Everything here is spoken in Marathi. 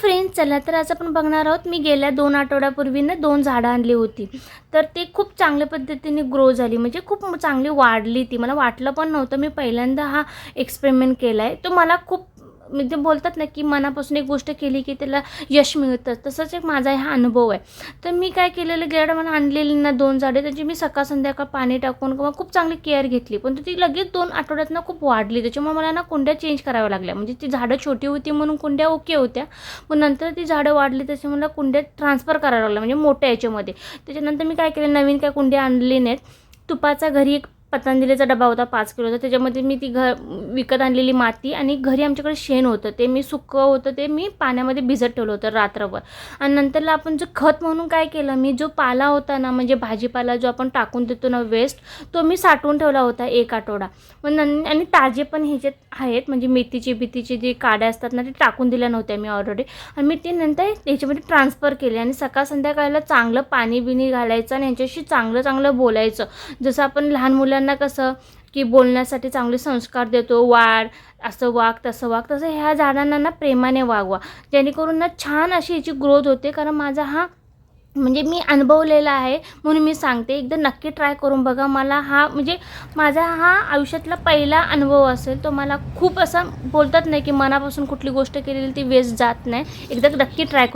फ्रेंड्स, चला तर आज आपण बघणार आहोत. मी गेल्या 2 आठवड्यापूर्वी ना 2 झाडं आणली होती. तर ते खूप चांगल्या पद्धतीने ग्रो झाली, म्हणजे खूप चांगली वाढली ती. मला वाटलं पण नव्हतं. मी पहिल्यांदा हा एक्सपेरिमेंट केला आहे. तो मला खूप म्हणजे बोलतात ना, की मनापासून एक गोष्ट केली की त्याला यश मिळतं. तसंच एक माझा हा अनुभव आहे. तर मी काय केलेलं, गेल्या मला आणलेली ना 2 झाडे, त्याची मी सकाळ संध्याकाळ पाणी टाकून किंवा खूप चांगली केअर घेतली. पण ती लगेच 2 आठवड्यात ना खूप वाढली. त्याच्यामुळे मला ना कुंड्या चेंज कराव्या लागल्या. म्हणजे ती झाडं छोटी होती म्हणून कुंड्या ओके होत्या. पण नंतर ती झाडं वाढली, त्याच्यामुळे मला कुंड्या ट्रान्सफर कराव्या लागल्या, म्हणजे मोठ्या याच्यामध्ये. त्याच्यानंतर मी काय केलं, नवीन काय कुंड्या आणली नाहीत. तुपाचा घरी एक पतंजलीचा डबा होता 5 किलोचा. त्याच्यामध्ये मी ती विकत आणलेली माती आणि घरी आमच्याकडे शेण होतं, ते मी सुकं होतं, ते मी पाण्यामध्ये भिजत ठेवलं होतं रात्रभर. आणि नंतरला आपण जो खत म्हणून काय केलं, मी जो पाला होता ना, म्हणजे भाजीपाला जो आपण टाकून देतो ना वेस्ट, तो मी साठवून ठेवला होता 1 आठवडा. मग आणि ताजे पण ह्याच्यात आहेत, म्हणजे मेथीची बिथीची जी काड्या असतात ना, ते टाकून दिल्या नव्हत्या मी ऑलरेडी. आणि मी ते नंतर ह्याच्यामध्ये ट्रान्सफर केले आणि सकाळ संध्याकाळला चांगलं पाणी बिणी घालायचं आणि ह्यांच्याशी चांगलं चांगलं बोलायचं. जसं आपण लहान मुलांना कसं की बोलण्यासाठी चांगले संस्कार देतो, वाढ, असं वाग तसं वाग, तसं ह्या झाडांना ना प्रेमाने वागवा, जेणेकरून ना छान अशी याची ग्रोथ होते. कारण माझा हा म्हणजे मी अनुभवलेला आहे म्हणून मी सांगते. एकदा नक्की ट्राय करून बघा. मला हा म्हणजे माझा हा आयुष्यातला पहिला अनुभव असेल. तो मला खूप असं बोलतात नाही की मनापासून कुठली गोष्ट केलेली ती वेस्ट जात नाही. एकदा नक्की ट्राय करून